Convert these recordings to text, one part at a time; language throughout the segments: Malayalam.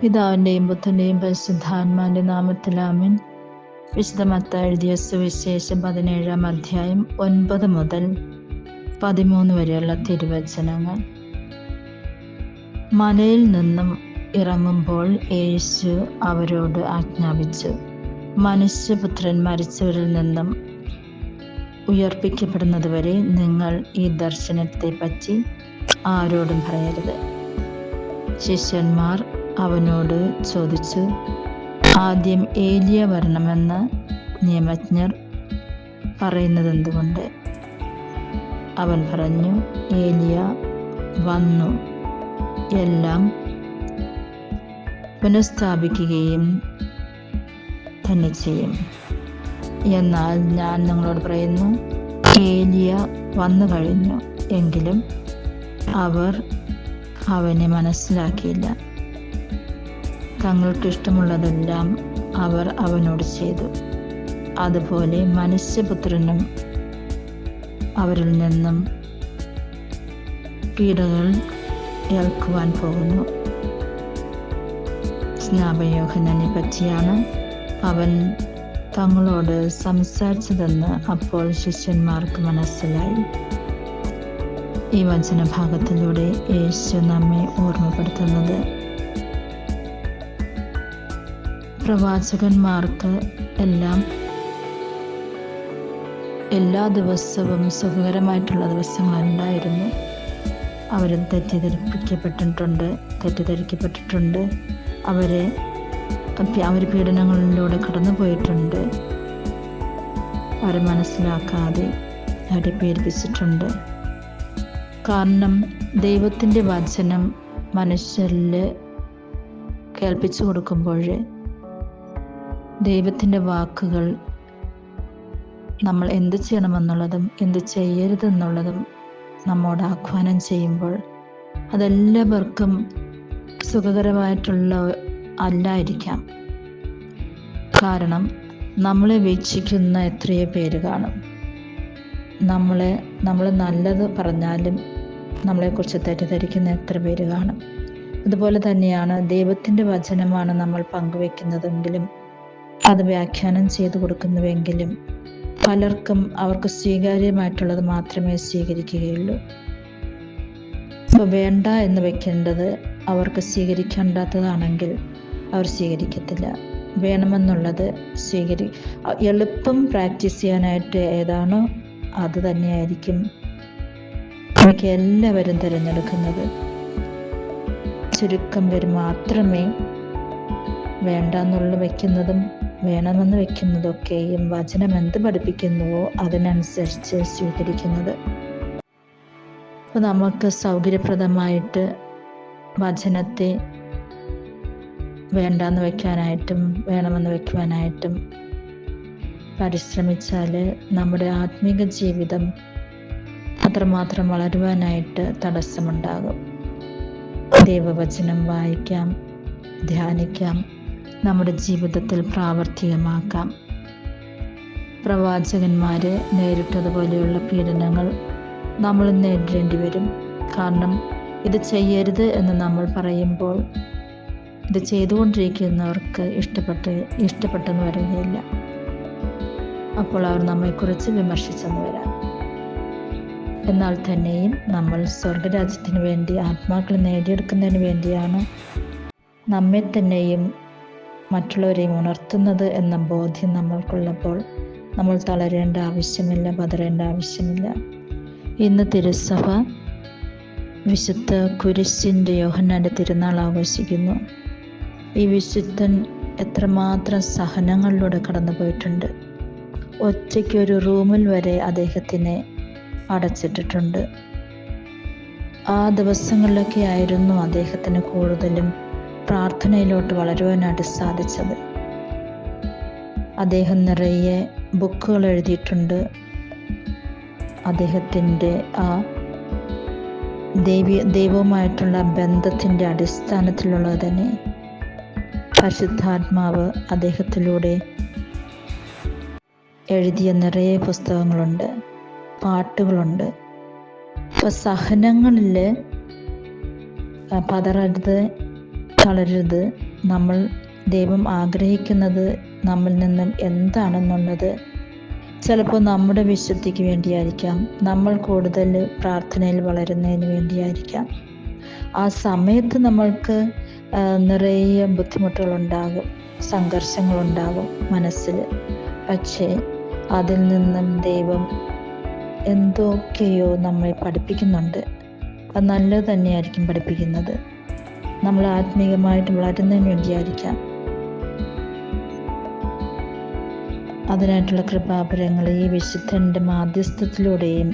പിതാവിൻ്റെയും പുത്രൻ്റെയും പരിശുദ്ധാത്മാവിൻ്റെ നാമത്തിൽ ആമേൻ. വിശുദ്ധ മത്തായി എഴുതിയ സുവിശേഷം 17-ാം അധ്യായം 9 മുതൽ 13 വരെയുള്ള തിരുവചനങ്ങൾ. മലയിൽ നിന്നും ഇറങ്ങുമ്പോൾ യേശു അവരോട് ആജ്ഞാപിച്ചു, മനുഷ്യപുത്രൻ മരിച്ചവരിൽ നിന്നും ഉയർപ്പിക്കപ്പെടുന്നതുവരെ നിങ്ങൾ ഈ ദർശനത്തെ പറ്റി ആരോടും പറയരുത്. ശിഷ്യന്മാർ അവനോട് ചോദിച്ചു, ആദ്യം ഏലിയ വരണമെന്ന് നിയമജ്ഞർ പറയുന്നത് എന്തുകൊണ്ട്? അവൻ പറഞ്ഞു, ഏലിയ വന്നു എല്ലാം പുനഃസ്ഥാപിക്കുകയും തന്നെ ചെയ്യും. എന്നാൽ ഞാൻ നിങ്ങളോട് പറയുന്നു, ഏലിയ വന്നു കഴിഞ്ഞു, എങ്കിലും അവർ അവനെ മനസ്സിലാക്കിയില്ല. തങ്ങൾക്ക് ഇഷ്ടമുള്ളതെല്ലാം അവർ അവനോട് ചെയ്തു. അതുപോലെ മനുഷ്യപുത്രനും അവരിൽ നിന്നും പീഡകൾ ഏൽക്കുവാൻ പോകുന്നു. സ്നാപക യോഹന്നാനെ പറ്റിയാണ് അവൻ തങ്ങളോട് സംസാരിച്ചതെന്ന് അപ്പോൾ ശിഷ്യന്മാർക്ക് മനസ്സിലായി. ഈ വചനഭാഗത്തിലൂടെ യേശു നമ്മെ ഓർമ്മപ്പെടുത്തുന്നത്, പ്രവാചകന്മാർക്ക് എല്ലാ ദിവസവും സുഖകരമായിട്ടുള്ള ദിവസങ്ങളുണ്ടായിരുന്നു. അവർ തെറ്റിദ്ധരിക്കപ്പെട്ടിട്ടുണ്ട്. അവർ പീഡനങ്ങളിലൂടെ കടന്നു പോയിട്ടുണ്ട്. അവരെ മനസ്സിലാക്കാതെ അവരെ പീഡിപ്പിച്ചിട്ടുണ്ട്. കാരണം ദൈവത്തിൻ്റെ വചനം മനുഷ്യരിൽ കേൾപ്പിച്ചു കൊടുക്കുമ്പോൾ, ദൈവത്തിൻ്റെ വാക്കുകൾ നമ്മൾ എന്ത് ചെയ്യണമെന്നുള്ളതും എന്ത് ചെയ്യരുതെന്നുള്ളതും നമ്മോട് ആഹ്വാനം ചെയ്യുമ്പോൾ അതെല്ലാവർക്കും സുഖകരമായിട്ടുള്ള അല്ലായിരിക്കാം. കാരണം നമ്മളെ വീക്ഷിക്കുന്ന എത്രയോ പേര് കാണും. നമ്മൾ നല്ലത് പറഞ്ഞാലും നമ്മളെക്കുറിച്ച് തെറ്റിദ്ധരിക്കുന്ന എത്ര പേര് കാണും. അതുപോലെ തന്നെയാണ് ദൈവത്തിൻ്റെ വചനമാണ് നമ്മൾ പങ്കുവെക്കുന്നതെങ്കിലും അത് വ്യാഖ്യാനം ചെയ്തു കൊടുക്കുന്നുവെങ്കിലും പലർക്കും അവർക്ക് സ്വീകാര്യമായിട്ടുള്ളത് മാത്രമേ സ്വീകരിക്കുകയുള്ളൂ. അപ്പോൾ വേണ്ട എന്ന് വെക്കേണ്ടത് അവർക്ക് സ്വീകരിക്കേണ്ടാത്തതാണെങ്കിൽ അവർ സ്വീകരിക്കത്തില്ല. വേണമെന്നുള്ളത് എളുപ്പം പ്രാക്ടീസ് ചെയ്യാനായിട്ട് ഏതാണോ അത് തന്നെയായിരിക്കും അവർക്ക് എല്ലാവരും തിരഞ്ഞെടുക്കുന്നത്. ചുരുക്കം പേർ മാത്രമേ വേണ്ടെന്നുള്ള വെക്കുന്നതും വേണമെന്ന് വെക്കുന്നതൊക്കെയും വചനം എന്ത് പഠിപ്പിക്കുന്നുവോ അതിനനുസരിച്ച് സ്വീകരിക്കുന്നത്. അപ്പോൾ നമുക്ക് സൗകര്യപ്രദമായിട്ട് വചനത്തെ വേണ്ടെന്ന് വെക്കാനായിട്ടും വേണമെന്ന് വെക്കുവാനായിട്ടും പരിശ്രമിച്ചാൽ നമ്മുടെ ആത്മീക ജീവിതം അത്രമാത്രം വളരുവാനായിട്ട് തടസ്സമുണ്ടാകും. ദൈവവചനം വായിക്കാം, ധ്യാനിക്കാം, നമ്മുടെ ജീവിതത്തിൽ പ്രാവർത്തികമാക്കാം. പ്രവാചകന്മാർ നേരിട്ടതുപോലെയുള്ള പീഡനങ്ങൾ നമ്മൾ നേരിടേണ്ടി വരും. കാരണം ഇത് ചെയ്യരുത് എന്ന് നമ്മൾ പറയുമ്പോൾ ഇത് ചെയ്തുകൊണ്ടിരിക്കുന്നവർക്ക് ഇഷ്ടപ്പെട്ടെന്ന് വരികയില്ല. അപ്പോൾ അവർ നമ്മെക്കുറിച്ച് വിമർശിച്ചെന്ന് വരാം. എന്നാൽ തന്നെയും നമ്മൾ സ്വർഗരാജ്യത്തിന് വേണ്ടി ആത്മാക്കളെ നേടിയെടുക്കുന്നതിന് വേണ്ടിയാണ് നമ്മെ തന്നെയും മറ്റുള്ളവരെയും ഉണർത്തുന്നത് എന്ന ബോധ്യം നമ്മൾക്കുള്ളപ്പോൾ നമ്മൾ തളരേണ്ട ആവശ്യമില്ല, പതറേണ്ട ആവശ്യമില്ല. ഇന്ന് തിരുസഭ വിശുദ്ധ കുരിശിൻ്റെ യോഹന്നാൻ്റെ തിരുനാൾ ആഘോഷിക്കുന്നു. ഈ വിശുദ്ധൻ എത്രമാത്രം സഹനങ്ങളിലൂടെ കടന്നു പോയിട്ടുണ്ട്. ഒറ്റയ്ക്ക് ഒരു റൂമിൽ വരെ അദ്ദേഹത്തിനെ അടച്ചിട്ടിട്ടുണ്ട്. ആ ദിവസങ്ങളിലൊക്കെ ആയിരുന്നു അദ്ദേഹത്തിന് കൂടുതലും പ്രാർത്ഥനയിലോട്ട് വളരുവാനായിട്ട് സാധിച്ചത്. അദ്ദേഹം നിറയെ ബുക്കുകൾ എഴുതിയിട്ടുണ്ട്. അദ്ദേഹത്തിൻ്റെ ആ ദൈവവുമായിട്ടുള്ള ബന്ധത്തിൻ്റെ അടിസ്ഥാനത്തിലുള്ളത് തന്നെ പരിശുദ്ധാത്മാവ് അദ്ദേഹത്തിലൂടെ എഴുതിയ നിറയെ പുസ്തകങ്ങളുണ്ട്, പാട്ടുകളുണ്ട്. അപ്പോൾ സഹനങ്ങളിൽ പതറരുത്, തളരരുത്, നമ്മൾ ദൈവം ആഗ്രഹിക്കുന്നത് നമ്മിൽ നിന്നും എന്താണെന്നുള്ളത് ചിലപ്പോൾ നമ്മുടെ വിശുദ്ധിക്ക് വേണ്ടിയായിരിക്കാം, നമ്മൾ കൂടുതൽ പ്രാർത്ഥനയിൽ വളരുന്നതിന് വേണ്ടിയായിരിക്കാം. ആ സമയത്ത് നമ്മൾക്ക് നിറയെ ബുദ്ധിമുട്ടുകളുണ്ടാകും, സംഘർഷങ്ങളുണ്ടാകും മനസ്സിൽ. പക്ഷേ അതിൽ നിന്നും ദൈവം എന്തൊക്കെയോ നമ്മെ പഠിപ്പിക്കുന്നുണ്ട്. അത് നല്ലത് തന്നെയായിരിക്കും പഠിപ്പിക്കുന്നത്. നമ്മൾ ആത്മീയമായിട്ട് വളരുന്നതിന് വേണ്ടിയായിരിക്കാം. അതിനായിട്ടുള്ള കൃപാപരങ്ങൾ ഈ വിശുദ്ധൻ്റെ മാധ്യസ്ഥത്തിലൂടെയും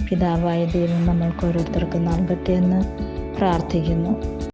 പിതാവായ ദൈവം നമ്മൾക്ക് ഓരോരുത്തർക്കും നൽകട്ടെ എന്ന് പ്രാർത്ഥിക്കുന്നു.